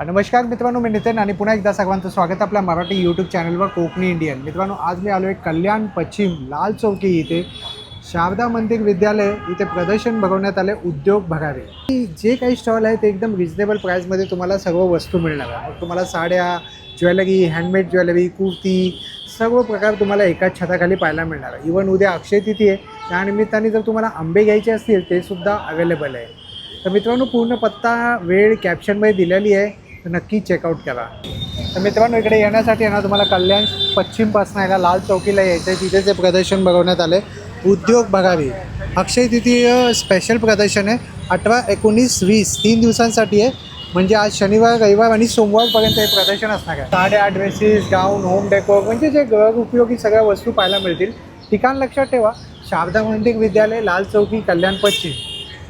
नमस्कार मित्रांनो, मी नितीन आणि पुन्हा एकदा सर्वांचं स्वागत आपल्या मराठी यूट्यूब चॅनलवर कोकणी इंडियन. मित्रांनो, आज मी आलो आहे कल्याण पश्चिम लाल चौकी इथे शारदा मंदिर विद्यालय इथे प्रदर्शन भरवण्यात आले उद्योग भरारे. जे काही स्टॉल आहे ते एकदम रिजनेबल प्राईसमध्ये तुम्हाला सर्व वस्तू मिळणार आहे. मग तुम्हाला साड्या, ज्वेलरी, हँडमेड ज्वेलरी, कुर्ती सर्व प्रकार तुम्हाला एकाच छताखाली पाहायला मिळणार आहे. इवन उद्या अक्षय तिथी आहे, त्यानिमित्ताने जर तुम्हाला आंबे घ्यायचे असतील ते सुद्धा अवेलेबल आहे. तर मित्रांनो, पूर्ण पत्ता वेळ कॅप्शनमध्ये दिलेली आहे, तर नक्की चेकआउट करा. तर मित्रांनो, इकडे येण्यासाठी ना तुम्हाला कल्याण पश्चिमपासून यायला लाल चौकीला यायचं आहे. तिथे ते प्रदर्शन भरवण्यात आले उद्योग भरारी. अक्षय तृतीय स्पेशल प्रदर्शन आहे. 18, 19, 20 3 दिवसांसाठी आहे. म्हणजे आज शनिवार, रविवार आणि सोमवारपर्यंत हे प्रदर्शन असणार आहे. साड्या, ड्रेसेस, गाऊन, होम डेकोर म्हणजे जे घर उपयोगी सगळ्या वस्तू पाहायला मिळतील. ठिकाण लक्षात ठेवा, शारदा मंदिर विद्यालय, लाल चौकी, कल्याण पश्चिम.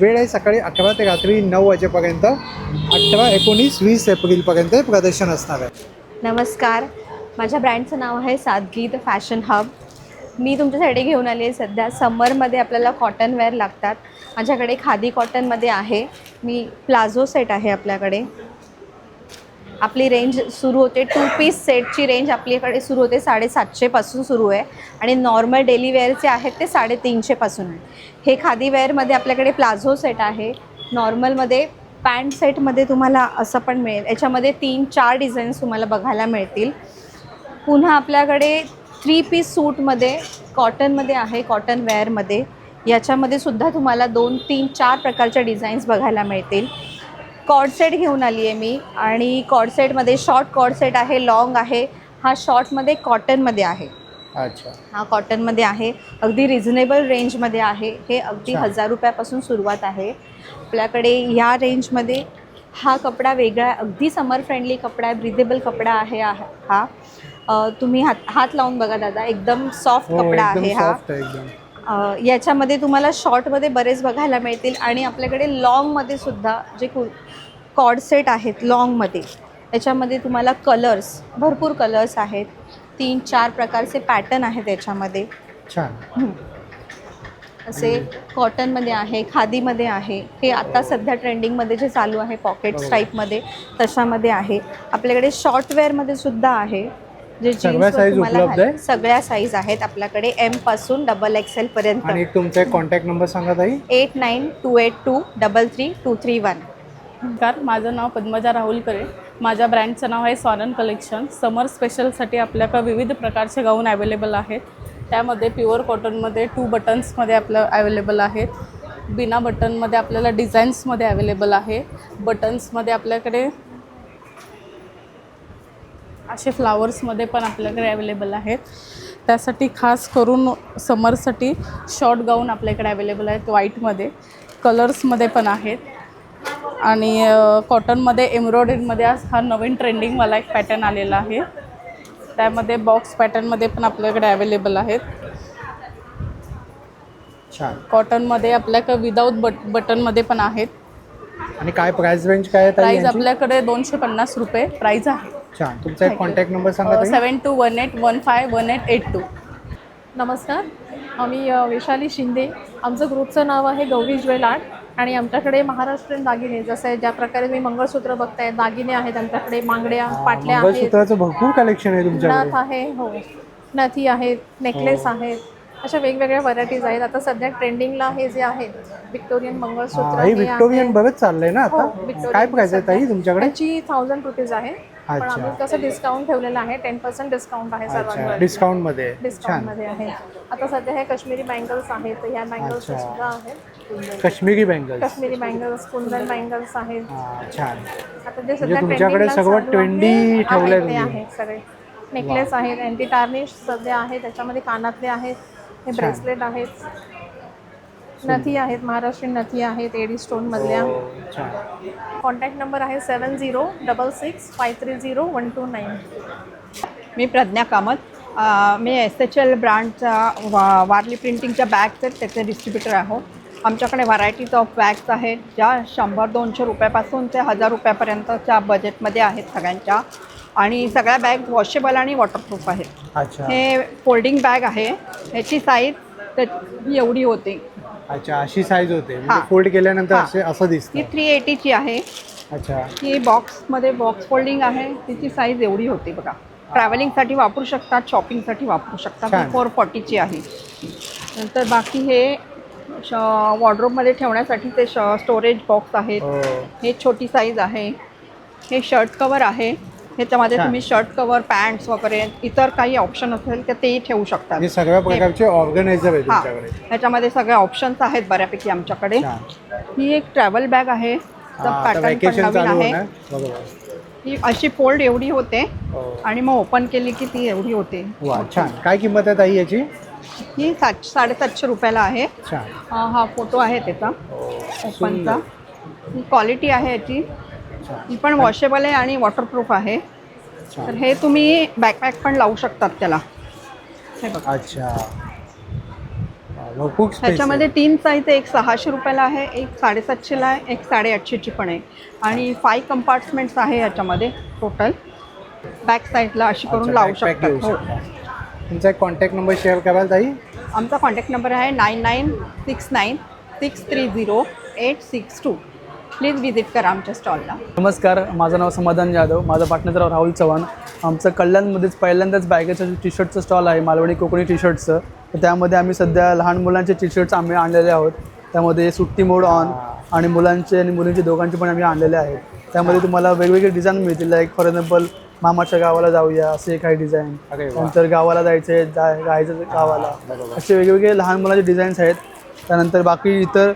वेळ आहे सकाळी 11 ते रात्री 9 वाजेपर्यंत. 18, 19, 20 एप्रिलपर्यंत प्रदर्शन असणार आहे. नमस्कार, माझ्या ब्रँडचं नाव आहे सादगी द फॅशन हब. मी तुमच्यासाठी घेऊन आली आहे सध्या समरमध्ये आपल्याला कॉटन वेअर लागतात. माझ्याकडे खादी कॉटनमध्ये आहे. मी प्लाझो सेट आहे आपल्याकडे. आपली रेंज सुरू होते 2 पीस सेटची रेंज आपल्याकडे सुरू होते 750पासून सुरू आहे आणि नॉर्मल डेली वेअरचे आहेत ते 350पासून आहे. हे खादी वेअरमध्ये आपल्याकडे प्लाझो सेट आहे. नॉर्मलमध्ये पॅन्ट सेटमध्ये तुम्हाला असं पण मिळेल. याच्यामध्ये 3-4 डिझाईन्स तुम्हाला बघायला मिळतील. पुन्हा आपल्याकडे 3 पीस सूटमध्ये कॉटनमध्ये आहे, कॉटन वेअरमध्ये. याच्यामध्ये सुद्धा तुम्हाला 2, 3, 4 प्रकारच्या डिझाईन्स बघायला मिळतील. कॉर्ड सेट घेऊन आली आहे मी आणि कॉर्ड सेटमध्ये शॉर्ट कॉर्ड सेट आहे, लॉंग आहे. हा शॉर्टमध्ये कॉटनमध्ये आहे. अच्छा, हा कॉटनमध्ये आहे. अगदी रिझनेबल रेंजमध्ये आहे. हे अगदी 1000 रुपयापासून सुरुवात आहे आपल्याकडे. ह्या रेंजमध्ये हा कपडा वेगळा आहे, अगदी समर फ्रेंडली कपडा आहे, ब्रिदेबल कपडा आहे हा. तुम्ही हात लावून बघा दादा, एकदम सॉफ्ट कपडा आहे हा. याच्यामध्ये तुम्हाला शॉर्टमध्ये बरेच बघायला मिळतील आणि आपल्याकडे लॉंगमध्ये सुद्धा जे कॉर्ड सेट आहेत लॉंगमध्ये, याच्यामध्ये तुम्हाला भरपूर कलर्स आहेत. 3-4 प्रकारचे पॅटर्न आहेत याच्यामध्ये. छान. असे कॉटनमध्ये आहे, खादीमध्ये आहे. हे आता सध्या ट्रेंडिंगमध्ये जे चालू आहे पॉकेट्स टाईपमध्ये तशामध्ये आहे. आपल्याकडे शॉर्टवेअरमध्ये सुद्धा आहे, जे जीन्सवर तुम्हाला घालायला सगळ्या साईज आहेत आपल्याकडे, M पासून XXL पर्यंत. आणि तुमचा कॉन्टॅक्ट नंबर सांगा ताई. 8928233231. नमस्कार, माझं नाव पद्मजा राहुल करे. माझ्या ब्रँडचं नाव आहे स्वानन कलेक्शन. समर स्पेशलसाठी आपल्याकडे विविध प्रकारचे गाऊन अवेलेबल आहेत. त्यामध्ये प्युअर कॉटनमध्ये 2 बटन्समध्ये आपलं अवेलेबल आहेत. बिना बटनमध्ये आपल्याला डिझाईन्समध्ये अवेलेबल आहे. बटन्समध्ये आपल्याकडे असे फ्लावर्समध्ये पण आपल्याकडे अवेलेबल आहेत. त्यासाठी खास करून समरसाठी शॉर्ट गाऊन आपल्याकडे अवेलेबल आहेत व्हाईटमध्ये. कलर्समध्ये पण आहेत आणि कॉटनमध्ये एम्ब्रॉयडरीमध्ये आज हा नवीन ट्रेंडिंगवाला एक पॅटर्न आलेला आहे. त्यामध्ये बॉक्स पॅटर्नमध्ये पण आपल्याकडे अवेलेबल आहेत. छान. कॉटनमध्ये आपल्याकडे विदाऊट बटनमध्ये पण आहेत. आणि काय प्राइस रेंज काय आहे? प्राईज आपल्याकडे 250 रुपये प्राईज आहे. छान. तुमचा एक कॉन्टॅक्ट नंबर सांगा. 7218151882. नमस्कार, आम्ही वैशाली शिंदे. आमचं ग्रुपचं नाव आहे गौरी ज्वेल आर्ट आणि आमच्याकडे महाराष्ट्रीयन दागिने, जसे ज्या प्रकारे मी मंगळसूत्र बघताय, दागिने आहेत आमच्याकडे, मांगड्या, पाटल्या आहेत, मंगळसूत्राचं भरपूर कलेक्शन आहे तुमच्याकडे. नथ आहे, हो, नथी आहेत, नेकलेस आहेत, अशा वेगवेगळ्या व्हरायटीज आहेत. आता सध्या ट्रेंडिंगला हे जे आहेत विक्टोरियन मंगळसूत्र, हे विक्टोरियन बघत चाललंय ना आता. काय प्राइस आहे ताई तुमच्याकडे? त्याची 1000 रुपीज आहे. पण आम्ही कसं डिस्काउंट ठेवलेलं आहे, 10% डिस्काउंट आहे सर्वांवर. डिस्काउंटमध्ये आहे. आता सध्या हे काश्मीरी बँगल्स आहेत, ह्या बँगल्स सुद्धा आहेत. काश्मीरी बँगल्स, कुंदन बँगल्स आहेत. छान. आता जे सध्या तुमच्याकडे सगळं ट्रेंडी ठेवलंय ते आहेत सगळे. नेकलेस आहेत, अँटी टार्निश सध्या आहे, त्याच्यामध्ये कानातले आहेत, हे ब्रेसलेट आहेत, नथी आहेत, महाराष्ट्रीयन नथी आहेत एडी स्टोन मधल्या. कॉन्टॅक्ट नंबर आहे 7066530129. मी प्रज्ञा कामत. मी SHL ब्रँडचा वारली प्रिंटिंगच्या बॅग्स आहेत त्याचे डिस्ट्रीब्युटर आहोत. आमच्याकडे व्हरायटीज ऑफ बॅग्स आहेत, ज्या 100-200 रुपयापासून ते 1000 रुपयापर्यंतच्या बजेटमध्ये आहेत सगळ्यांच्या. आणि सगळ्या बॅग वॉशेबल आणि वॉटरप्रूफ आहेत. हे फोल्डिंग बॅग आहे, ह्याची साईज एवढी होते. अच्छा, अशी साईज होते, फोल्ड केल्यानंतर असं दिसतं. ही 380ची आहे. अच्छा. ही बॉक्समध्ये बॉक्स फोल्डिंग आहे, तिची साईज एवढी होती बघा. ट्रॅव्हलिंगसाठी वापरू शकतात, शॉपिंगसाठी वापरू शकतात. छान. ही 440ची आहे. नंतर बाकी हे वॉर्डरोबमध्ये ठेवण्यासाठी ते स्टोरेज बॉक्स आहेत. हो. हे छोटी साईज आहे. हे शर्ट कवर आहे. ह्याच्यामध्ये छान. तुम्ही शर्ट कवर, पॅन्ट्स वगैरे इतर काही ऑप्शन असेल तर तेही ठेवू शकतात. हे सगळ्या प्रकारचे ऑर्गनायझर आहे हां, तुमच्याकडे. ह्याच्यामध्ये सगळे ऑप्शन्स आहेत बऱ्यापैकी आमच्याकडे. छान. ही एक ट्रॅव्हल बॅग आहे. हां, आता पॅटर्न पण व्हॅकेशन नवीन चालू आहे. होणार. बरोबर. ही अशी फोल्ड एवढी होते हो. आणि मग ओपन केली की ती एवढी होते. वा, छान. काय किंमत आहे ताई याची? ही 750 रुपयाला आहे. छान. हा फोटो आहे त्याचा हो, ओपनचा. सुंदर. ही क्वालिटी आहे याची. छान. ही पण वॉशेबल आहे आणि वॉटरप्रूफ आहे. तर छान. हे तुम्ही बॅकपॅक पण लावू शकतात त्याला. हे बघा, अच्छा. वा, खूप space ह्याच्यामध्ये आहे. 3 साईज आहे. एक 600 रुपयाला आहे, एक 750ला आहे, एक 850ची पण आहे. आणि 5 कंपार्टमेंट्स आहे याच्यामध्ये टोटल. बॅक साईडला अशी करून अच्छा, लावू backpack घेऊ शकतात. हो. शकता. तुमचा एक कॉन्टॅक्ट नंबर शेअर कराल ताई? आमचा कॉन्टॅक्ट नंबर आहे 9969630862. प्लीज विजिट करा आमच्या स्टॉलला. नमस्कार, माझं नाव समाधान जाधव, माझा पार्टनर राहुल चव्हाण. आमचं कल्याणमध्येच पहिल्यांदाच बॅगेचं टी शर्टचं स्टॉल आहे, मालवणी कोकणी टी शर्टचं. तर त्यामध्ये आम्ही सध्या लहान मुलांचे टी शर्ट्स आम्ही आणलेले आहोत. त्यामध्ये सुट्टी मोड ऑन आणि मुलांचे आणि मुलींचे दोघांचे पण आम्ही आणलेले आहेत. त्यामध्ये तुम्हाला वेगवेगळे डिझाईन मिळतील. लाईक फॉर एक्झाम्पल मामाच्या गावाला जाऊया असे काही डिझाईन, अरे वा. नंतर गावाला जायचे जायचं गावाला, असे वेगवेगळे लहान मुलांचे डिझाईन्स आहेत. त्यानंतर बाकी इतर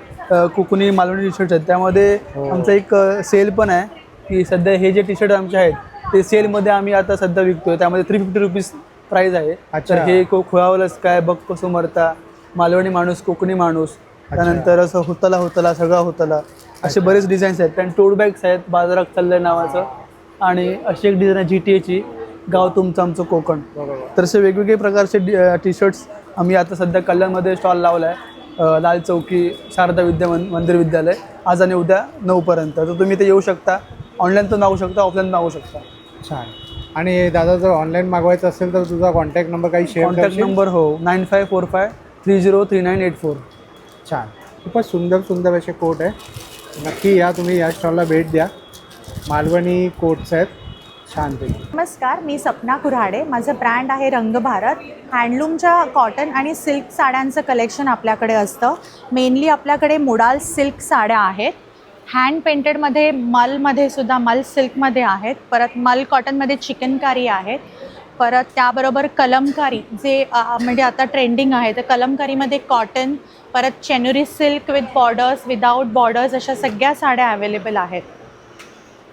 कोकणी मालवणी टी शर्ट्स आहेत. त्यामध्ये आमचा एक सेल पण आहे की सध्या हे जे टी शर्ट आमचे आहेत ते सेलमध्ये आम्ही आता सध्या विकतोय. त्यामध्ये 350 रुपीज प्राईज आहे. अच्छा. तर हे खोळावलंच काय, बघ कसं मरता, मालवणी माणूस, कोकणी माणूस, त्यानंतर असं होतला सगळा होतला, असे बरेच डिझाईन्स आहेत. आणि टोट बॅग्स आहेत, बाजारात चाललंय नावाचं. आणि अशी एक डिझाईन आहे GTAची, गाव तुमचं आमचं कोकण. तर असे वेगवेगळे प्रकारचे टी शर्ट्स आम्ही आता सध्या कल्याणमध्ये स्टॉल लावला आहे. लाल चौकी शारदा मंदिर विद्यालय, आज आणि उद्या 9 पर्यंत. तर तुम्ही ते येऊ शकता. ऑनलाईन पण मागू शकता, ऑफलाईन मागू शकता. छान. आणि दादा जर ऑनलाईन मागवायचं असेल तर तुझा कॉन्टॅक्ट नंबर काही शेअर कॉन्टॅक्ट नंबर हो 9545303984. छान. खूपच सुंदर सुंदर असे कोट आहे. नक्की या, तुम्ही या स्टॉलला भेट द्या. मालवणी कोट्स आहेत छानपैकी. नमस्कार, मी सपना कुऱ्हाडे. माझं ब्रँड आहे रंग भारत. हँडलूमच्या कॉटन आणि सिल्क साड्यांचं कलेक्शन आपल्याकडे असतं. मेनली आपल्याकडे मोडाल सिल्क साड्या आहेत. हँड पेंटेडमध्ये मलमध्ये सुद्धा मल सिल्कमध्ये आहेत. परत मल कॉटनमध्ये चिकनकारी आहेत. परत त्याबरोबर कलमकारी जे म्हणजे आता ट्रेंडिंग आहे. तर कलमकारीमध्ये कॉटन, परत Chennuri silk with borders, without borders, अशा सगळ्या साड्या अवेलेबल आहेत.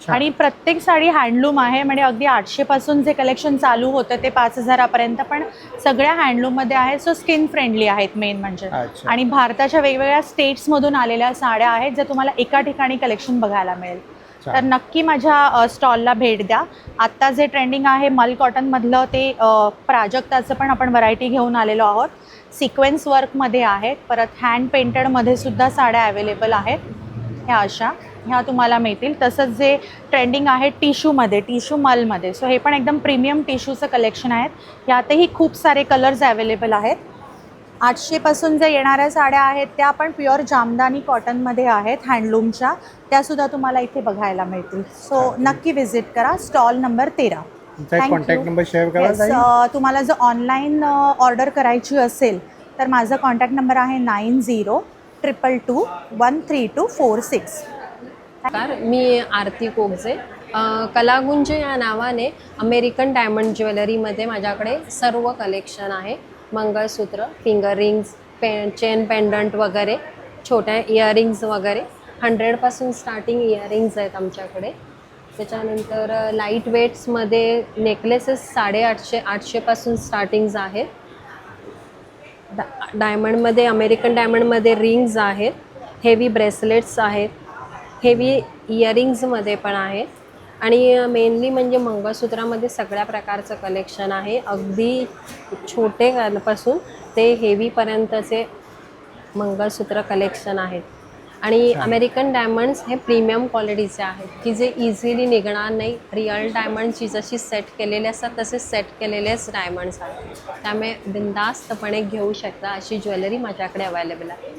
आणि प्रत्येक साडी हँडलूम आहे. म्हणजे अगदी 800पासून जे कलेक्शन चालू होतं ते 5000पर्यंत पण सगळ्या हँडलूममध्ये आहे. सो स्किन फ्रेंडली आहेत मेन म्हणजे. अच्छा. आणि भारताच्या वेगवेगळ्या स्टेट्समधून आलेल्या साड्या आहेत ज्या तुम्हाला एका ठिकाणी कलेक्शन बघायला मिळेल. तर नक्की माझ्या स्टॉलला भेट द्या. आत्ता जे ट्रेंडिंग आहे मल कॉटनमधलं ते प्राजक्ताचं पण आपण व्हरायटी घेऊन आलेलो आहोत. सिक्वेन्स वर्कमध्ये आहेत. परत हँड पेंटेडमध्ये सुद्धा साड्या अवेलेबल आहेत. ह्या तुम्हाला मिळतील. तसंच जे ट्रेंडिंग आहे टिश्यूमध्ये, टिश्यू मलमध्ये, सो हे पण एकदम प्रीमियम टिश्यूचं कलेक्शन आहेत. यातही खूप सारे कलर्स अवेलेबल आहेत. 800पासून जे येणाऱ्या साड्या आहेत त्या पण प्युअर जामदानी कॉटनमध्ये आहेत हँडलूमच्या. त्यासुद्धा तुम्हाला इथे बघायला मिळतील. सो नक्की व्हिजिट करा. Stall number 13. Contact number share करा. तुम्हाला जर ऑनलाईन ऑर्डर करायची असेल तर माझा कॉन्टॅक्ट नंबर आहे 9022213246. मी आरती कोगजे. कलागुंज या नावाने अमेरिकन डायमंड ज्वेलरीमध्ये माझ्याकडे सर्व कलेक्शन आहे. मंगळसूत्र, फिंगर रिंग्स, चेन पेंडंट वगैरे, छोट्या इयरिंग्स वगैरे 100पासून स्टार्टिंग इयरिंग्स आहेत आमच्याकडे. त्याच्यानंतर लाईट वेट्समध्ये नेकलेसेस 850-800पासून स्टार्टिंग्स आहेत. डायमंडमध्ये, अमेरिकन डायमंडमध्ये रिंग्स आहेत. हेवी ब्रेसलेट्स आहेत. हेवी इयरिंग्समध्ये पण आहेत. आणि मेनली म्हणजे मंगळसूत्रामध्ये सगळ्या प्रकारचं कलेक्शन आहे. अगदी छोटेपासून ते हेवीपर्यंतचे मंगळसूत्र कलेक्शन आहेत. आणि अमेरिकन डायमंड्स हे प्रीमियम क्वालिटीचे आहेत की जे इझिली निघणार नाही. रिअल डायमंडची जशी सेट केलेले असतात तसे सेट केलेलेच डायमंड्स आहेत. त्यामुळे बिनधास्तपणे घेऊ शकता अशी ज्वेलरी माझ्याकडे अवेलेबल आहे.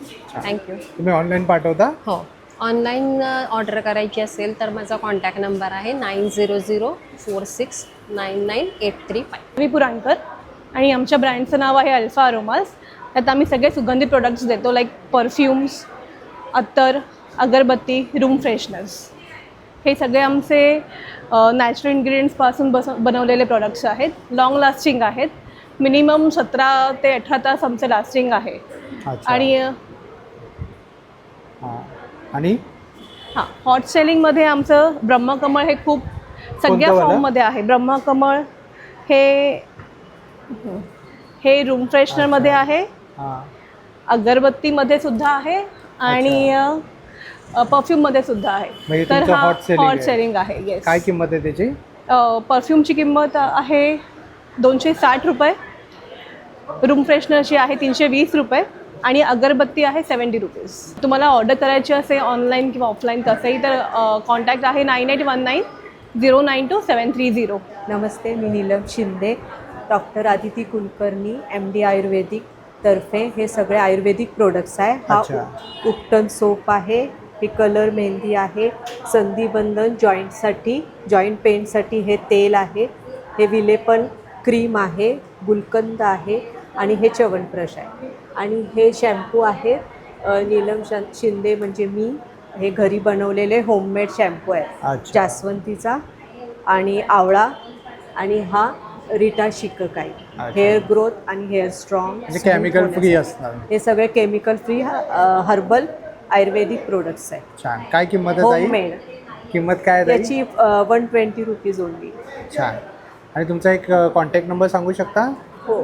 थँक्यू. तुम्ही ऑनलाईन पाठवता? हो. ऑनलाईन ऑर्डर करायची असेल तर माझा कॉन्टॅक्ट नंबर आहे 9004699835. मी पुराणकर आणि आमच्या ब्रँडचं नाव आहे अल्फा अरोमास. त्यात आम्ही सगळे सुगंधित प्रोडक्ट्स देतो, लाईक परफ्यूम्स, अत्तर, अगरबत्ती, रूम फ्रेशनर्स. हे सगळे आमचे नॅचरल इन्ग्रेडियंट्सपासून बनवलेले प्रोडक्ट्स आहेत. लॉंग लास्टिंग आहेत. मिनिमम 17 ते 18 तास आमचं लास्टिंग आहे. अच्छा. आणि हां, हॉट सेलिंगमध्ये आमचं ब्रह्मकमळ हे खूप सगळ्या कोणतं वालं? फॉर्ममध्ये आहे. ब्रह्मकमळ हे रूम फ्रेशनरमध्ये आहे, हां, अगरबत्तीमध्ये सुद्धा आहे आणि परफ्यूममध्ये सुद्धा आहे. म्हणजे तर तुमचं हा hot selling हॉट आहे. सेलिंग आहे. येस. काय किंमत आहे त्याची? परफ्यूमची किंमत आहे 260 रुपये, रूम फ्रेशनरची आहे 320 रुपये आणि अगरबत्ती आहे 70 रुपीज. तुम्हाला ऑर्डर करायची असेल ऑनलाईन किंवा ऑफलाईन कसंही तर कॉन्टॅक्ट आहे 9819092730. नमस्ते, मी नीलम शिंदे, डॉक्टर आदिती कुलकर्णी, MD आयुर्वेदिक तर्फे हे सगळे आयुर्वेदिक प्रोडक्ट्स आहे. हा अच्छा. उपटन सोप आहे, हे कलर मेहंदी आहे, संधिबंधन जॉईंटसाठी, जॉईंट पेनसाठी हे तेल आहे, हे विलेपन क्रीम आहे, गुलकंद आहे आणि हे च्यवनप्रश आहे. आणि हे शॅम्पू आहे नीलम शिंदे म्हणजे मी, हे घरी बनवलेले होममेड शॅम्पू आहे. अच्छा. जास्वंतीचा आणि आवळा आणि हा रिटा शिककाई, अच्छा. हेअर ग्रोथ आणि हेअर स्ट्रॉंग, म्हणजे केमिकल फ्री असणार. हे सगळे केमिकल फ्री हर्बल आयुर्वेदिक प्रोडक्ट्स आहेत. छान. काय किंमत आहे ताई? होममेड. किंमत काय आहे ताई? याची 120 रुपीज ओनली. छान. आणि तुमचा एक कॉन्टॅक्ट नंबर सांगू शकता? हो,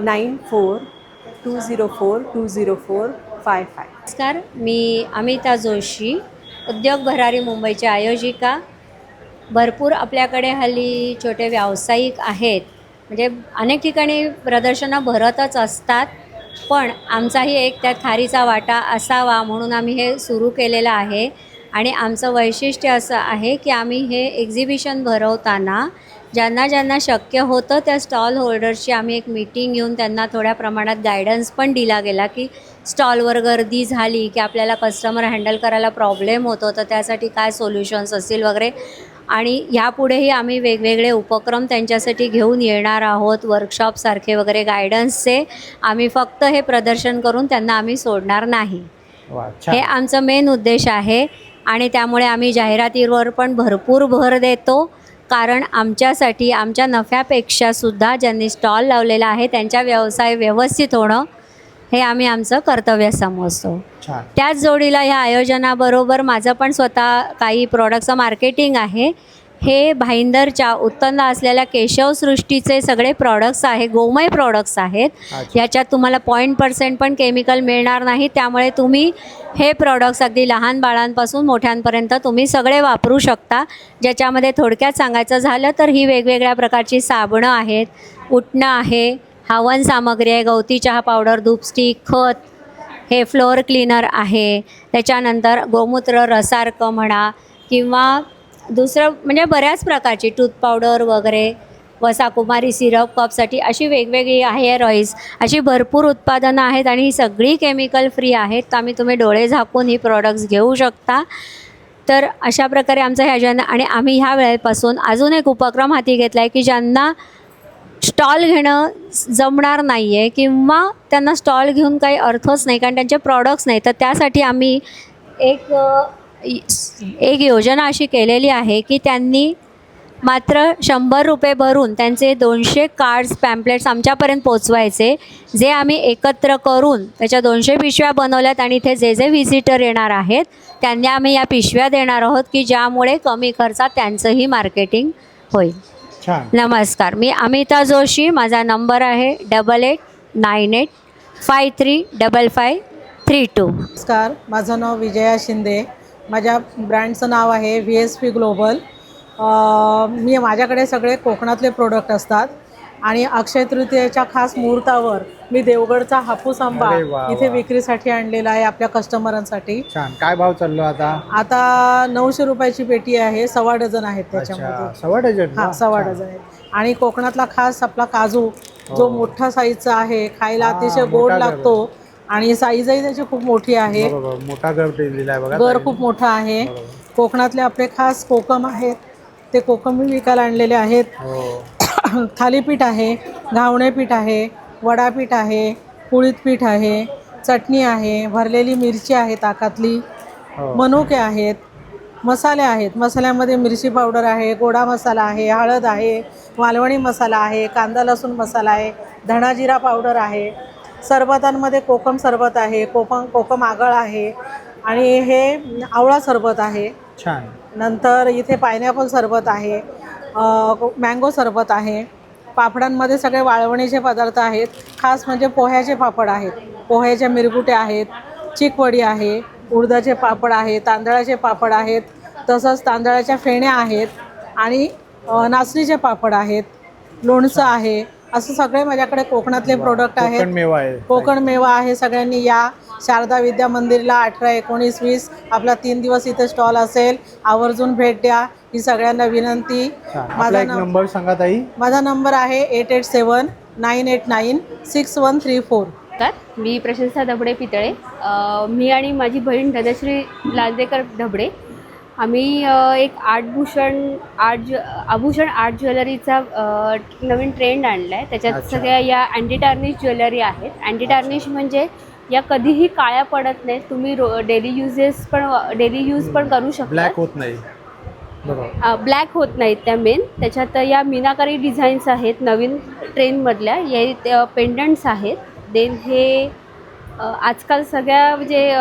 9420420455. नमस्कार, मी अमिता जोशी, उद्योग भरारी मुंबईची आयोजिका. भरपूर आपल्याकडे हल्ली छोटे व्यावसायिक आहेत, म्हणजे अनेक ठिकाणी प्रदर्शनं भरतच असतात, पण आमचाही एक त्यात खारीचा वाटा असावा म्हणून आम्ही हे सुरू केलेलं आहे. आणि आमचं वैशिष्ट्य असं आहे की आम्ही हे एक्झिबिशन भरवताना ज्यांना ज्यांना शक्य होतं त्या स्टॉल होल्डर्सची आम्ही एक मीटिंग घेऊन त्यांना थोड्या प्रमाणात गायडन्स पण दिला गेला की स्टॉलवर गर्दी झाली की आपल्याला कस्टमर हँडल करायला प्रॉब्लेम होतो, तर त्यासाठी काय सोल्युशन्स असतील वगैरे. आणि ह्यापुढेही आम्ही वेगवेगळे उपक्रम त्यांच्यासाठी घेऊन येणार आहोत, वर्कशॉपसारखे वगैरे गायडन्सचे. आम्ही फक्त हे प्रदर्शन करून त्यांना आम्ही सोडणार नाही, वा, हे छान. आमचं मेन उद्देश आहे. आणि त्यामुळे आम्ही जाहिरातीवर पण भरपूर भर देतो, कारण आमच्यासाठी आमच्या नफ्यापेक्षासुद्धा ज्यांनी स्टॉल लावलेला आहे त्यांच्या व्यवसाय व्यवस्थित होणं हे आम्ही आमचं कर्तव्य समजतो. छान. त्याच जोडीला ह्या आयोजनाबरोबर माझं पण स्वतः काही प्रॉडक्टचं मार्केटिंग आहे. हे भाईंदरच्या उत्पन्न असलेल्या केशवसृष्टीचे सगळे प्रॉडक्ट्स आहे, गोमय प्रॉडक्ट्स आहेत. अच्छा. याच्यात तुम्हाला 0% पण केमिकल मिळणार नाही, त्यामुळे तुम्ही हे प्रॉडक्ट्स अगदी लहान बाळांपासून मोठ्यांपर्यंत तुम्ही सगळे वापरू शकता. ज्याच्यामध्ये थोडक्यात सांगायचं झालं तर ही वेगवेगळ्या प्रकारची साबणं आहेत, उटणं आहे, हवन सामग्री आहे, गवती चहा पावडर, धूप स्टिक, खत, हे फ्लोअर क्लीनर आहे, त्याच्यानंतर गोमूत्र रसार्क म्हणा किंवा दुसरं म्हणजे बऱ्याच प्रकारची टूथ पावडर वगैरे, वसाकुमारी सिरप कपसाठी अशी वेगवेगळी हेअर ऑइल्स, अशी भरपूर उत्पादनं आहेत आणि ही सगळी केमिकल फ्री आहेत. तर तुम्ही डोळे झाकून ही प्रॉडक्ट्स घेऊ शकता. तर अशा प्रकारे आमचं हे अजेंडा. आणि आम्ही ह्या वेळेपासून अजून एक उपक्रम हाती घेतला आहे की ज्यांना स्टॉल घेणं जमणार नाही आहे किंवा त्यांना स्टॉल घेऊन काही अर्थच नाही कारण त्यांचे प्रॉडक्ट्स नाही, तर त्यासाठी आम्ही एक योजना अशी केलेली आहे की त्यांनी मात्र 100 रुपये भरून त्यांचे 200 कार्ड्स पॅम्पलेट्स आमच्यापर्यंत पोचवायचे, जे आम्ही एकत्र करून त्याच्या 200 पिशव्या बनवल्यात आणि इथे जे जे व्हिजिटर येणार आहेत त्यांना आम्ही या पिशव्या देणार आहोत की ज्यामुळे कमी खर्चात त्यांचंही मार्केटिंग होईल. छान. नमस्कार, मी अमिता जोशी, माझा नंबर आहे 8898535532. नमस्कार, माझं नाव विजया शिंदे, माझ्या ब्रँडचं नाव आहे VSP ग्लोबल. माझ्याकडे सगळे कोकणातले प्रोडक्ट असतात आणि अक्षय तृतीयेच्या खास मुहूर्तावर मी देवगडचा हापूस आंबा अरे वा, इथे वा. विक्रीसाठी आणलेला आहे आपल्या कस्टमरांसाठी. छान. काय भाव चाललो आता? आता 900 रुपयाची पेटी आहे, 1.25 डझन आहेत अच्छा, त्याच्यामध्ये. 1.25 डझन? हां, 1.25 डझन आहेत. आणि कोकणातला खास आपला काजू जो मोठा साईजचा आहे, खायला हां, अतिशय मोठा गोड झाला. लागतो आणि साईजही त्याची खूप मोठी आहे. बरोबर, मोठा घर दिलेला आहे बघा घर ताईने. खूप मोठा आहे. बरोबर. कोकणातले आपले खास कोकम आहेत, ते कोकम मी विकायला आणलेले आहेत. हो. थालीपीठ आहे, घावणे पीठ आहे, वडापीठ आहे, कुळीत पीठ आहे, चटणी आहे, भरलेली मिरची आहे ताकातली, हो. मनुके आहेत, मसाले आहेत. मसाल्यामध्ये मिरची पावडर आहे, गोडा मसाला आहे, हळद आहे, मालवणी मसाला आहे, कांदा लसूण मसाला आहे, धणा जिरा पावडर आहे. सरबतांमध्ये कोकम सरबत आहे, कोकम आगळ आहे आणि हे आवळा सरबत आहे. छान. नंतर इथे पायनॅपल सरबत आहे, मँगो सरबत आहे. पापडांमध्ये सगळे वाळवणीचे पदार्थ आहेत. खास म्हणजे पोह्याचे पापड आहेत, पोह्याच्या मिरगुट्या आहेत, चिकवडी आहे, उडदाचे पापड आहे, तांदळाचे पापड आहेत, तसंच तांदळाच्या फेण्या आहेत आणि नाचणीचे पापड आहेत, लोणचं आहे. असं सगळे माझ्याकडे कोकणातले प्रोडक्ट आहेत. कोकण मेवा आहे. कोकण मेवा आहे. सगळ्यांनी या शारदा विद्या मंदिरला 18, 19, 20 आपला 3 दिवस इथे स्टॉल असेल. आवर्जून भेट द्या ही सगळ्यांना विनंती. छान. आपला एक नंबर सांगा ताई. माझा नंबर आहे 8879896134. तर मी प्रशंसा धबडे पितळे. मी आणि माझी बहीण धनश्री लांजेकर धबडे आम्ही एक आभूषण आर्ट ज्वेलरीचा नवीन ट्रेंड आणला आहे. त्याच्यात सगळ्या या अँटी टार्निश ज्वेलरी आहेत. अँटी टार्निश म्हणजे या कधीही काळ्या पडत नाहीत. तुम्ही डेली यूज पण करू शकता. ब्लॅक होत नाही. ब्लॅक होत नाहीत त्या मेन. त्याच्यात या मीनाकारी डिझाईन्स आहेत नवीन ट्रेंडमधल्या. या पेंडंट्स आहेत. देन हे आजकाल सगळ्या म्हणजे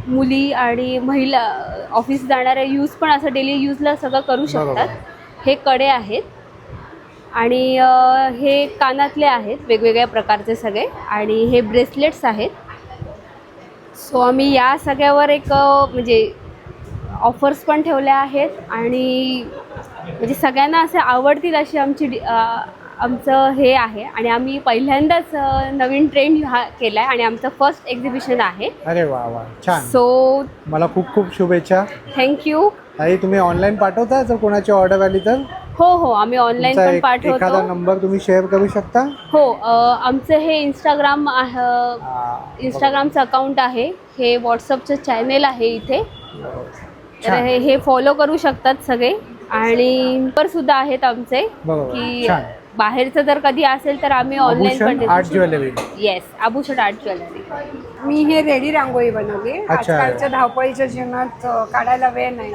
मुली आणि महिला ऑफिस जाणाऱ्या यूज पण असं डेली यूजला सगळं करू शकतात. हे कडे आहेत आणि हे कानातले आहेत वेगवेगळ्या प्रकारचे सगळे आणि हे ब्रेसलेट्स आहेत. सो आम्ही या सगळ्यावर एक म्हणजे ऑफर्स पण ठेवल्या आहेत आणि म्हणजे सगळ्यांना असे आवडतील अशी आमचं हे आहे आणि आम्ही पहिल्यांदाच नवीन ट्रेंड हा केला आहे आणि आमचं फर्स्ट एक्झिबिशन आहे. अरे वा वा, छान. सो मला खूप खूप शुभेच्छा. थँक्यू. ताई तुम्ही ऑनलाईन पाठवता जर कोणाची ऑर्डर आली तर? हो आम्ही ऑनलाईन पण पाठवतो. एखादा नंबर तुम्ही शेअर करू शकता? हो, आमचं हे इंस्टाग्रामचं अकाउंट आहे. हे व्हॉट्सअपचं चॅनेल आहे इथे. तर हे फॉलो करू शकतात सगळे आणि नंबर सुद्धा आहेत आमचे की बाहेरचं जर कधी असेल तर आम्ही ऑनलाईन पण आर्ट ज्वेलरी. येस, आभूषण आर्ट ज्वेलरी. मी हे रेडी रांगोळी बनवली. आजकालच्या धावपळीच्या जीवनात काढायला वेळ नाही,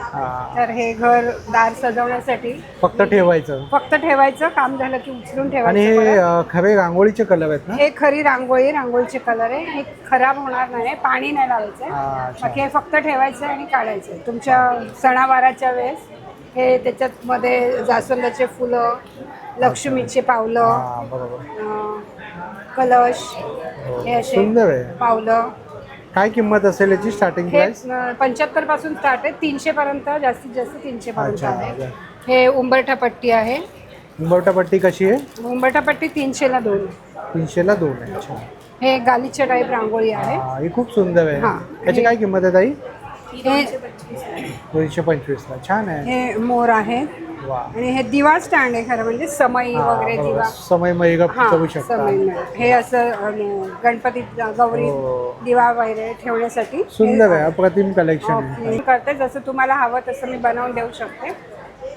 तर हे घर दार सजवण्यासाठी फक्त ठेवायचं काम झालं की उचलून ठेवायचं. आणि हे खरे रांगोळीचे कलर आहेत ना? हे खरी रांगोळीचे कलर आहे. हे खराब होणार नाही, पाणी नाही लावायचं. बाकी हे फक्त ठेवायचं आणि काढायचं. तुमच्या सणावाराच्या वेळेस हे त्याच्यात मध्ये जास्वंदाचे फुलं, लक्ष्मीचे पावलं, कलश, हे असे पावलं. काय किंमत असेल याची स्टार्टिंग प्राइस? 75 पासून स्टार्ट आहे. 300 पर्यंत, जास्तीत जास्त 300 पर्यंत आहे. हे उंबरठा पट्टी आहे. उंबरठा पट्टी कशी आहे? उंबरठा पट्टी 300 ला 2. 300 ला 2 आहे. अच्छा. हे गालीच्या टाईप रांगोळी आहे. ही खूप सुंदर आहे. याची काय किंमत आहे ताई? हे 225 ला. छान आहे. हे मोर आहे आणि हे दिवा स्टँड आहे. खरं म्हणजे समई वगैरे दिवा समईमय करू शकता. हे असं गणपती गौरी दिवा वगैरे ठेवण्यासाठी सुंदर आहे. अप्रतिम कलेक्शन आहे. करते जसं तुम्हाला हवं तसं मी बनवून देऊ शकते.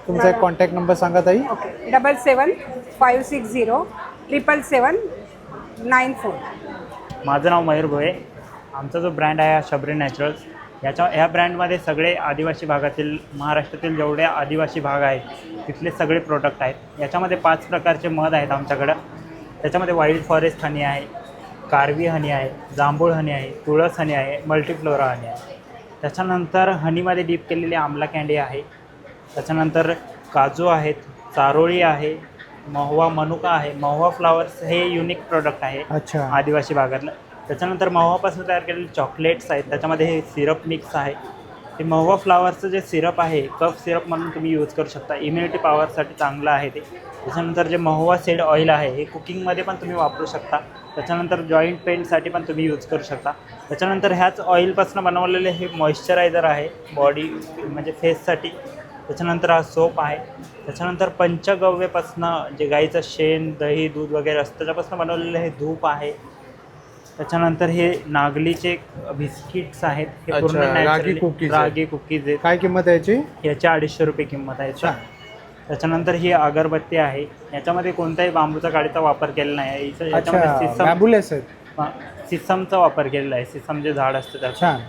तुमचा एक कॉन्टॅक्ट नंबर सांगा ताई. 7756077794. माझं नाव मयूर भोये. आमचा जो ब्रँड आहे शबरी नॅचरल्स, ह्या ब्रँडमध्ये सगळे आदिवासी भागातील महाराष्ट्रातील जेवढे आदिवासी भाग आहेत तिथले सगळे प्रोडक्ट आहेत. याच्यामध्ये 5 प्रकारचे मध आहेत आमच्याकडं. त्याच्यामध्ये वाईल्ड फॉरेस्ट हनी आहे, कारवी हनी आहे, जांभूळ हनी आहे, तुळस हनी आहे, मल्टीफ्लोरा हनी आहे. त्याच्यानंतर हनीमध्ये डीप केलेली आमला कँडी आहे. त्याच्यानंतर काजू आहेत, चारोळी आहे, महुवा मनुका आहे. महुवा फ्लावर्स हे युनिक प्रोडक्ट आहे आदिवासी भागातलं. त्याच्यानंतर महुवापासून तयार केलेले चॉकलेट्स आहेत. त्याच्यामध्ये हे सिरप मिक्स आहे. ते महुवा फ्लावरचं जे सिरप आहे कफ सिरप म्हणून तुम्ही यूज करू शकता. इम्युनिटी पॉवरसाठी चांगलं आहे ते. त्याच्यानंतर जे महुवा सीड ऑइल आहे हे कुकिंगमध्ये पण तुम्ही वापरू शकता. त्याच्यानंतर जॉईंट पेनसाठी पण तुम्ही यूज करू शकता. त्याच्यानंतर ह्याच ऑइलपासून बनवलेले हे मॉइश्चरायझर आहे बॉडी म्हणजे फेससाठी. त्याच्यानंतर हा सोप आहे. त्याच्यानंतर पंचगव्यपासनं जे गाईचं शेण, दही, दूध वगैरे असतं त्याच्यापासून बनवलेलं हे धूप आहे. त्याच्यानंतर हे नागलीचे बिस्किट्स आहेत, हे पूर्ण अच्छा, रागी naturally- cookies आहेत. रागी कुकीज आहेत. काय किंमत आहे याची? याची 250 रुपये किंमत आहे याची. त्याच्यानंतर ही अगरबत्ती आहे, याच्यामध्ये कोणत्याही बांबूचा काडीचा वापर केलेला नाही आहे. याच्यामध्ये अच्छा, बॅम्बूलेस आहेत. सिसमचा वापर केलेला आहे, सिसम जे झाड असतं त्याचं. छान.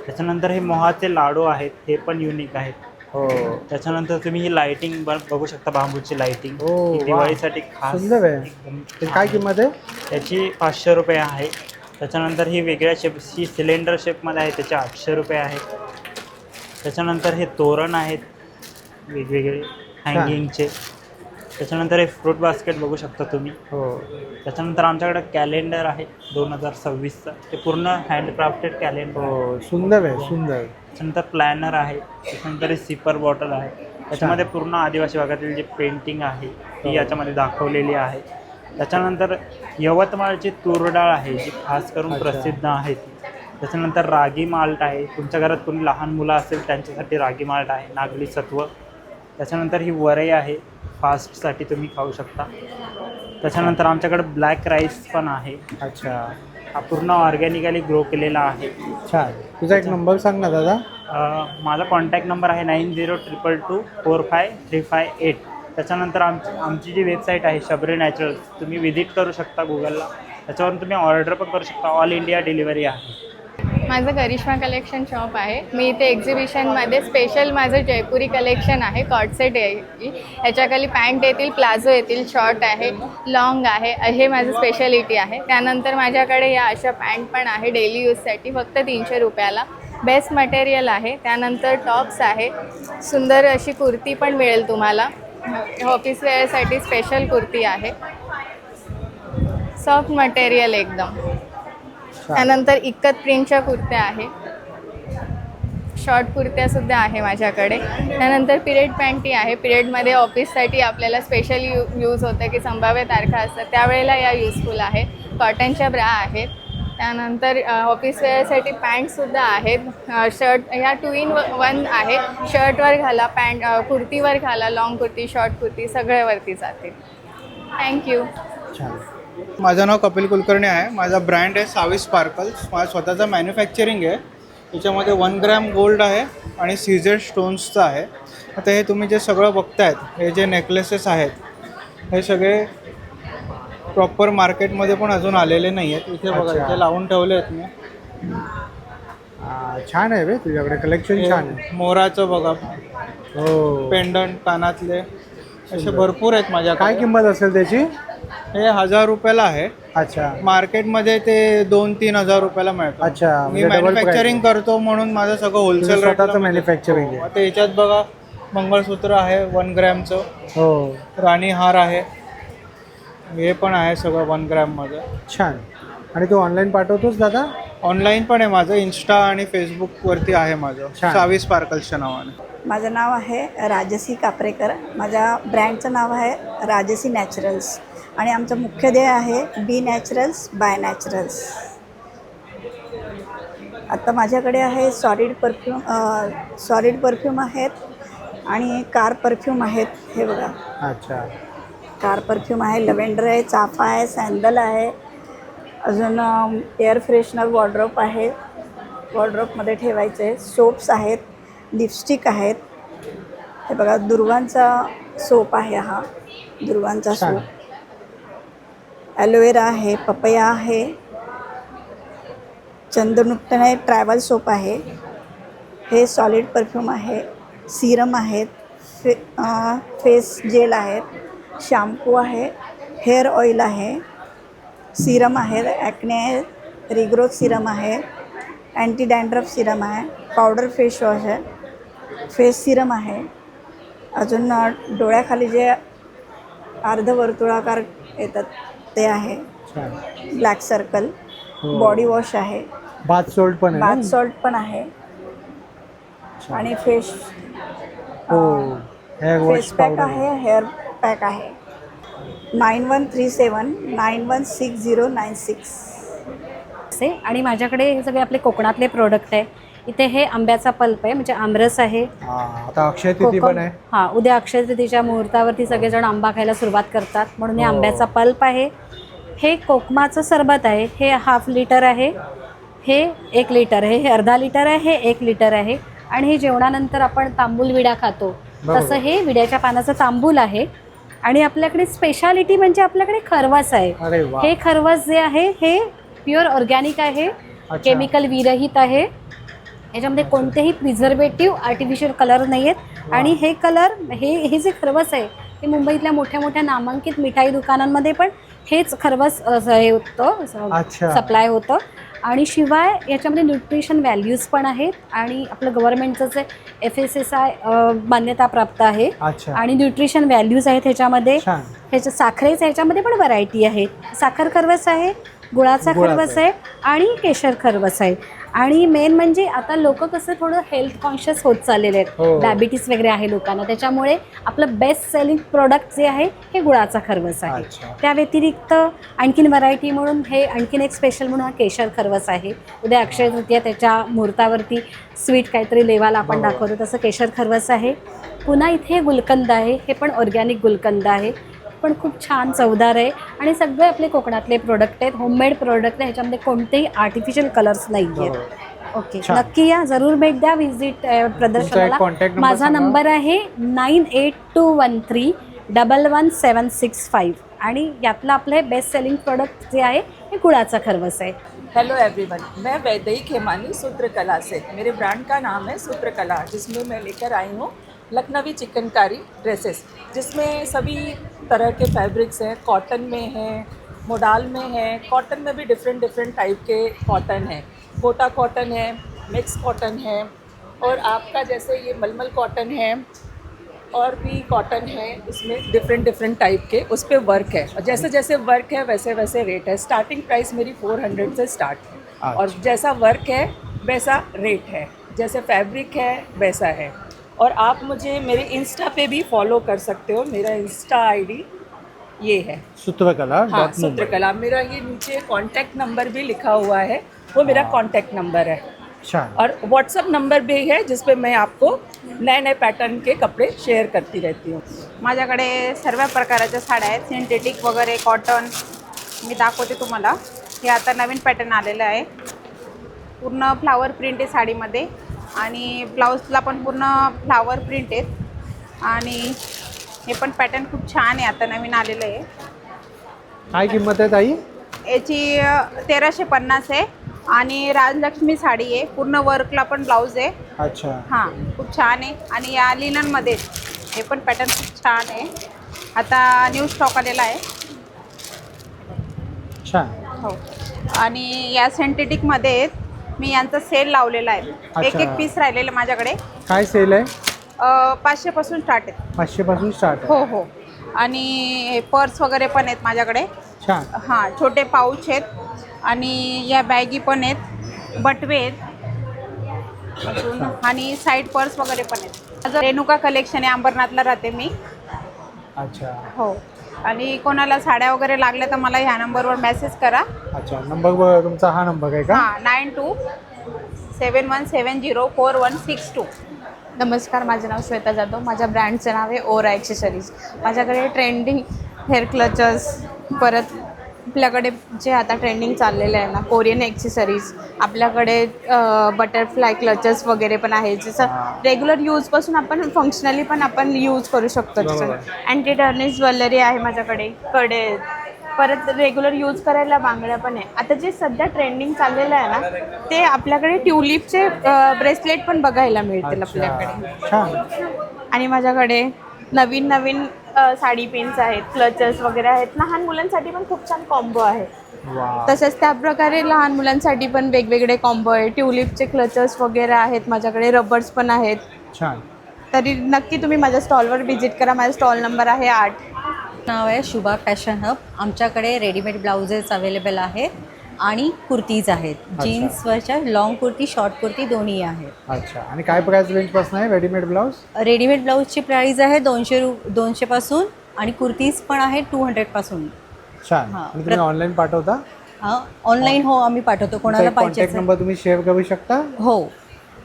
त्याच्यानंतर हे मोहाचे लाडू आहेत, हे पण युनिक आहेत. हो. त्याच्यानंतर तुम्ही ही लाइटिंग बघू शकता, बांबूची लाइटिंग वा. दिवाळीसाठी खास. सुंदर आहे. एकदम ते काय किंमत आहे? त्याची 500 रुपये आहे. त्याच्यानंतर ही वेगळ्या शेपची सिलेंडर शेपमध्ये आहे, त्याचे 800 रुपये आहेत. त्याच्यानंतर हे तोरण आहेत वेगवेगळे हँगिंगचे. त्याच्यानंतर हे फ्रूट बास्केट बघू शकता तुम्ही. हो. त्याच्यानंतर आमच्याकडे कॅलेंडर आहे 2026चं, ते पूर्ण हँडक्राफ्टेड कॅलेंडर. हो, सुंदर आहे, सुंदर. त्याच्यानंतर प्लॅनर आहे. त्याच्यानंतर हे सिपर बॉटल आहे, त्याच्यामध्ये पूर्ण आदिवासी भागातील जे पेंटिंग आहे ती याच्यामध्ये दाखवलेली आहे. त्याच्यानंतर यवतमाळची तूर डाळ आहे, जी खास करून प्रसिद्ध आहे ती. त्याच्यानंतर रागी माल्ट आहे, तुमच्या घरात कोणी लहान मुलं असेल त्यांच्यासाठी रागी माल्ट आहे, नागली सत्व. त्याच्यानंतर ही वरई आहे, फास्टसाठी तुम्ही खाऊ शकता. त्याच्यानंतर आमच्याकडे ब्लॅक राईस पण आहे. अच्छा. हा पूर्ण ऑर्गॅनिकली ग्रो केलेला आहे. छान. तुझा एक नंबर सांग ना दादा. माझा कॉन्टॅक्ट नंबर आहे 9022245358. त्याच्यानंतर आमची जी वेबसाईट आहे शबरी नॅचरल्स, तुम्ही व्हिजिट करू शकता गुगलला. त्याच्यावरून तुम्ही ऑर्डर पण करू शकता. ऑल इंडिया डिलिव्हरी आहे. माझं करिश्मा कलेक्शन शॉप आहे. मी इथे एक्झिबिशनमध्ये स्पेशल माझं जयपुरी कलेक्शन आहे, कॉटसेट आहे. ह्याच्याखाली पॅन्ट येतील, प्लाझो येतील, शॉर्ट आहे, लॉंग आहे, हे माझं स्पेशालिटी आहे. त्यानंतर माझ्याकडे या अशा पॅन्ट पण आहे डेली यूजसाठी, फक्त 300 रुपयाला. बेस्ट मटेरियल आहे. त्यानंतर टॉप्स आहे, सुंदर अशी कुर्ती पण मिळेल तुम्हाला. ऑफिस वेअरसाठी स्पेशल कुर्ती आहे, सॉफ्ट मटेरियल एकदम. त्यानंतर इक्कत प्रिंटच्या कुर्त्या आहे, शॉर्ट कुर्त्यासुद्धा आहे माझ्याकडे. त्यानंतर पिरियड पॅन्टी आहे. पिरियडमध्ये ऑफिससाठी आपल्याला स्पेशल यूज होतं की संभाव्य तारखा असतात, त्यावेळेला या युजफुल आहे. कॉटनच्या ब्रा आहेत. त्यानंतर ऑफिस वेअरसाठी पॅन्टसुद्धा आहेत. शर्ट ह्या 2 in 1 आहे. शर्टवर घाला, कुर्तीवर घाला, लॉंग कुर्ती, शॉर्ट कुर्ती सगळ्यावरती जाते. थँक्यू. छान. माझं नाव कपिल कुलकर्णी आहे. माझा ब्रँड आहे सावी स्पार्कल्स. माझा स्वतःचा मॅन्युफॅक्चरिंग आहे. याच्यामध्ये 1 ग्रॅम गोल्ड आहे आणि सीझेड स्टोन्सचं आहे. आता हे तुम्ही जे सगळं बघतायत, हे जे नेकलेसेस आहेत, हे सगळे प्रॉपर मार्केटमध्ये पण अजून आलेले नाही आहेत. इथे बघा, इथे लावून ठेवले आहेत मी. छान आहे बे, तुझ्याकडे कलेक्शन छान आहे. मोराचं बघा, हो, पेंडंट, कानातले असे भरपूर आहेत माझ्या. काय किंमत असेल त्याची? हे 1000 रुपयाला आहे. अच्छा. मार्केटमध्ये ते 2-3 हजार रुपयाला मिळतं. अच्छा. मी मॅन्युफॅक्चरिंग करतो म्हणून माझं सगळं होलसेल स्वतःचं मॅन्युफॅक्चरिंग आहे. आता याच्यात बघा, मंगळसूत्र आहे 1 ग्रॅमचं. हो. राणी हार आहे, हे पण आहे सगळं 1 ग्रॅममध्ये. छान. आणि तू ऑनलाईन पाठवतोस दादा? ऑनलाईन पण आहे माझं, इन्स्टा आणि फेसबुकवरती आहे माझं, सावी स्पार्कल्सच्या नावाने. माझं नाव आहे राजसी कापरेकर. माझ्या ब्रँडचं नाव आहे राजसी नॅचरल्स आणि आमचं मुख्य ध्येय आहे बी नॅचरल्स बाय नॅचरल्स. आता माझ्याकडे आहे सॉलिड परफ्यूम आहेत आणि कार परफ्यूम आहेत. हे बघा. अच्छा. कार परफ्यूम आहे, लव्हेंडर आहे, चाफा आहे, सॅन्डल आहे, अजून एअर फ्रेशनर वॉर्डरोब आहे, वॉर्डरोबमध्ये ठेवायचे. सोप्स आहेत, लिपस्टिक आहेत. हे बघा, दुर्वांचा सोप आहे, हा दुर्वांचा सोप. ॲलोवेरा आहे, पपया आहे, चंद्रनुक्तने ट्रॅव्हल सोप आहे. हे सॉलिड परफ्यूम आहे. सिरम आहेत, फेस जेल आहेत, शॅम्पू आहे, हेअर ऑइल आहे, सिरम आहे, ॲक्ने आहे, रिग्रोथ सिरम आहे, अँटी डॅन्ड्रफ सिरम आहे, पावडर फेस वॉश आहे, फेस सिरम आहे. अजून डोळ्याखाली जे अर्धवर्तुळाकार येतात ते आहे, ब्लॅक सर्कल. बॉडी वॉश आहे, बाथ सॉल्ट पण आहे. बाथ सॉल्ट पण आहे आणि फेस फेस पॅक आहे, हेअर पॅक आहे. 9137916096 आणि माझ्याकडे हे सगळे आपले कोकणातले प्रोडक्ट आहे. इथे हे आंब्याचा पल्प आहे, म्हणजे आमरस आहे. आता अक्षय तृतीया पण आहे. हां, उद्या अक्षय तृतीयेच्या मुहूर्तावरती सगळेजण आंबा खायला सुरुवात करतात, म्हणून हे आंब्याचा पल्प आहे. हे कोकमाचं सरबत आहे, हे 1/2 लिटर आहे, हे 1 लिटर आहे, हे अर्धा लिटर आहे, हे 1 लिटर आहे. आणि हे जेवणानंतर आपण तांबूल विडा खातो तसं हे विड्याच्या पानाचं तांबूल आहे. आणि आपल्याकडे स्पेशालिटी म्हणजे आपल्याकडे खरवस आहे. हे खरवस जे आहे हे प्युअर ऑर्गॅनिक आहे, केमिकल विरहित आहे. याच्यामध्ये कोणतेही प्रिझर्वेटिव्ह आर्टिफिशियल कलर नाही आहेत. आणि हे कलर हे जे खरवस आहे ते मुंबईतल्या मोठ्या मोठ्या नामांकित मिठाई दुकानांमध्ये पण हेच खरवस हे होतं, सप्लाय होतं. आणि शिवाय याच्यामध्ये न्यूट्रिशन व्हॅल्यूज पण आहेत आणि आपलं गव्हर्नमेंटचं जे FSSI मान्यता प्राप्त आहे आणि न्यूट्रिशन व्हॅल्यूज आहेत ह्याच्यामध्ये. ह्याच्या साखरेचं ह्याच्यामध्ये पण व्हरायटी आहे. साखर खरवस आहे, गुळाचा खरवस आहे आणि केशर खरवस आहे. आणि मेन म्हणजे आता लोक कसं थोडं हेल्थ कॉन्शियस होत चाललेले आहेत, डायबिटीस वगैरे आहे लोकांना, त्याच्यामुळे आपलं बेस्ट सेलिंग प्रोडक्ट जे आहे हे गुळाचा खरवस आहे. त्या व्यतिरिक्त आणखीन व्हरायटी म्हणून हे आणखीन एक स्पेशल म्हणून हा केशर खरवस आहे. उद्या अक्षय तृतीया त्याच्या मुहूर्तावरती स्वीट काहीतरी लेवाला आपण दाखवतो तसं केशर खरवस आहे. पुन्हा इथे गुलकंद आहे, हे पण ऑर्गॅनिक गुलकंद आहे, पण खूप छान चवदार आहे. आणि सगळे आपले कोकणातले प्रोडक्ट आहेत, होममेड प्रोडक्ट आहे, ह्याच्यामध्ये कोणतेही आर्टिफिशियल कलर्स नाही आहेत. ओके, नक्की या, जरूर भेट द्या विजिट प्रदर्शनाला. माझा नंबर आहे 9821311765 आणि यातलं आपलं हे बेस्ट सेलिंग प्रोडक्ट जे आहे हे गुळाचा खरवस आहे. हेलो एवरीवन, मैं वैदेही खेमानी सूत्रकला से, मेरे ब्रांड का नाम है सूत्रकला, जिसमें मैं लेकर आई हूँ लखनवी चिकनकारी ड्रेसेस, जिसमें सभी तरह के फैब्रिक्स हैं. कॉटन में है, मोडाल में है, कॉटन में भी डिफरेंट टाइप के कॉटन है. कोटा कॉटन है, मिक्स कॉटन है, और आपका जैसे ये मलमल कॉटन है और भी कॉटन है. इसमें डिफरेंट टाइप के उस पर वर्क है, और जैसे जैसे वर्क है वैसे वैसे रेट है. स्टार्टिंग प्राइस मेरी 400 से स्टार्ट है, और जैसा वर्क है वैसा रेट है, जैसे फैब्रिक है वैसा है. और आप मुझे मेरे इंस्टा पे भी फॉलो कर सकते हो. मेरा इंस्टा आईडी ये है सूत्रकला. हाँ, सूत्रकला. मेरा ये नीचे कांटेक्ट नंबर भी लिखा हुआ है, वो मेरा कांटेक्ट नंबर है. और व्हाट्सअप नंबर भी है जिस पे मैं आपको नए नए पैटर्न के कपडे शेअर करती रहती हूँ. माझ्याकडे सर्व प्रकाराच्या साड्या आहेत, सिंथेटिक वगैरे, कॉटन. मी दाखवते तुम्हाला. हे आता नवीन पॅटर्न आलेलं आहे, पूर्ण फ्लावर प्रिंट आहे साडीमध्ये आणि ब्लाऊजला पण पूर्ण फ्लावर प्रिंट आहेत. आणि हे पण पॅटर्न खूप छान आहे, आता नवीन आलेलं आहे. काय किंमत आहे ताई? याची 1350 आहे आणि राजलक्ष्मी साडी आहे, पूर्ण वर्कला पण ब्लाऊज आहे. अच्छा. हां, खूप छान आहे. आणि या लिननमध्ये हे पण पॅटर्न खूप छान आहे, आता न्यू स्टॉक आलेला आहे. छान. हो. आणि या सिंथेटिकमध्ये मी यांचा सेल लावलेला आहे. एक एक पीस राहिलेलं माझ्याकडे. काय सेल आहे? 500 पासून स्टार्ट आहे. 500 पासून स्टार्ट आहे. हो हो. आणि पर्स वगैरे पण आहेत माझ्याकडे. छान. हां, छोटे पाऊच आहेत आणि या बॅगी पण आहेत, बटवे आहेत अजून, आणि साईड पर्स वगैरे पण आहेत. माझं रेणुका कलेक्शन आहे, अंबरनाथला राहते मी. अच्छा. हो. आणि कोणाला साड्या वगैरे लागल्या तर मला ह्या नंबरवर मेसेज करा. अच्छा, नंबर तुमचा हा नंबर आहे का? हां, 9271704162. नमस्कार, माझे नाव श्वेता जाधव. माझ्या ब्रँडचं नाव आहे ओरा ॲक्सेसरीज. माझ्याकडे ट्रेंडिंग हेअर क्लचर्स, परत आपल्याकडे जे आता ट्रेंडिंग चाललेलं आहे ना, कोरियन ॲक्सेसरीज, आपल्याकडे बटरफ्लाय क्लचर्स वगैरे पण आहे, जसं रेग्युलर यूजपासून आपण फंक्शनली पण आपण यूज करू शकतो. जसं अँटी टर्निश ज्वेलरी आहे माझ्याकडे, कडे, परत रेग्युलर यूज करायला बांगड्या पण आहे. आता जे सध्या ट्रेंडिंग चाललेलं आहे ना, ते आपल्याकडे ट्युलिपचे ब्रेसलेट पण बघायला मिळतील आपल्याकडे. आणि माझ्याकडे नवीन नवीन साडी पिन्स आहेत, क्लचर्स वगैरे आहेत. लहान मुलांसाठी पण खूप छान कॉम्बो आहे. तसेच त्याप्रकारे लहान मुलांसाठी पण वेगवेगळे कॉम्बो आहे. ट्युलिपचे क्लचर्स वगैरे आहेत माझ्याकडे, रबर्स पण आहेत. छान. तरी नक्की तुम्ही माझ्या स्टॉलवर व्हिजिट करा. माझा स्टॉल नंबर आहे 8. नाव आहे शुभा फॅशन हब. आमच्याकडे रेडीमेड ब्लाउजेस अवेलेबल आहेत आणि कुर्तीज आहेत. जीन्सवरच्या लॉंग कुर्ती, शॉर्ट कुर्ती दोन्ही आहेत. अच्छा. आणि काय प्राइस रेंजपासून आहे रेडीमेड ब्लाऊज? रेडीमेड ब्लाऊजची प्राईस आहे 200 पासून आणि कुर्तीज पण आहे 200 पासून. छान. आणि तुम्ही ऑनलाईन पाठवता? हां, ऑनलाईन हो, आम्ही पाठवतो. कोणाला पाहिजे कॉन्टॅक्ट नंबर तुम्ही शेअर करू शकता? हो.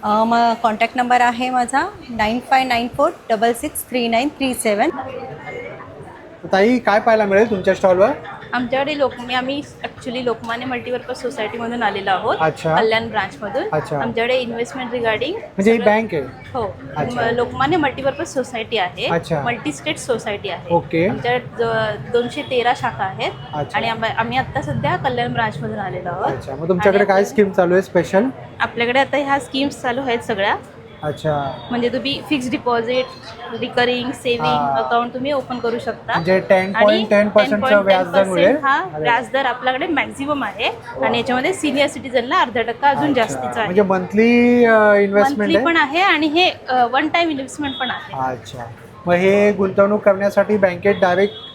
मग कॉन्टॅक्ट नंबर आहे माझा 9594663937. ताई, काय पाहायला मिळेल तुमच्या स्टॉलवर? आमच्याकडे आम्ही ॲक्च्युली लोकमान्य मल्टीपर्पज सोसायटीमधून आलेलो आहोत. अच्छा. कल्याण ब्रांचमधून. अच्छा. आमच्याकडे इन्व्हेस्टमेंट रिगार्डिंग म्हणजे ही बँक आहे? हो. अच्छा. लोकमान्य मल्टीपर्पज सोसायटी आहे. अच्छा. मल्टी स्टेट सोसायटी आहे. ओके. आमच्याकडे 213 शाखा आहेत. अच्छा. आणि आम्ही आता सध्या कल्याण ब्रांचमधून आलेलो आहोत. अच्छा, मग तुमच्याकडे काय स्कीम चालू आहे स्पेशल? आपल्याकडे आता ह्या स्कीम्स चालू आहेत सगळ्या. अच्छा. म्हणजे तुम्ही fix deposit, recurring, saving account तुम्ही ओपन करू शकता. म्हणजे 10.10% व्याजदर मिळेल. हा व्याजदर आपल्याकडे मॅक्झिमम आहे. आणि याच्यामध्ये सिनियर सिटीजनला 0.5% अजून जास्तीचा आहे. म्हणजे मंथली इन्व्हेस्टमेंट मंथली पण आहे आणि हे वन टाइम इन्व्हेस्टमेंट पण आहे. अच्छा, मग हे गुंतवणूक करण्यासाठी बँकेत डायरेक्ट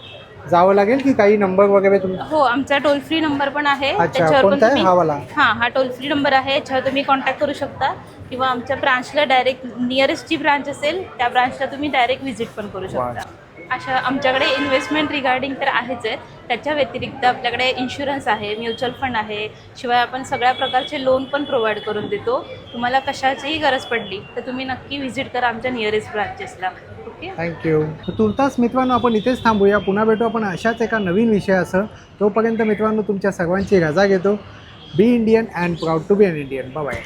जावं लागेल की काही नंबर वगैरे तुम्ही? हो, आमचा टोल फ्री नंबर पण आहे. अच्छा, कोणता आहे? हा वाला? हा टोल फ्री नंबर आहे. याच्यावर तुम्ही कॉन्टॅक्ट करू शकता किंवा आमच्या ब्रांचला डायरेक्ट नियरेस्ट जी ब्रांच असेल त्या ब्रांचला तुम्ही डायरेक्ट व्हिजिट पण करू शकता. अशा आमच्याकडे इन्व्हेस्टमेंट रिगार्डिंग तर आहेच आहे. त्याच्या व्यतिरिक्त आपल्याकडे इन्शुरन्स आहे, म्युच्युअल फंड आहे. शिवाय आपण सगळ्या प्रकारचे लोन पण प्रोव्हाइड करून देतो. तुम्हाला कशाचीही गरज पडली तर तुम्ही नक्की व्हिजिट करा आमच्या नियरेस्ट ब्रांचेसला. Okay, thank you. तुर्तास मित्रांनो, आपण इथेच थांबूया. पुन्हा भेटू आपण अशाच एका नवीन विषयासह. तोपर्यंत मित्रांनो, तुमच्या सर्वांची रजा घेतो. Be Indian and proud to be an Indian. Bye bye.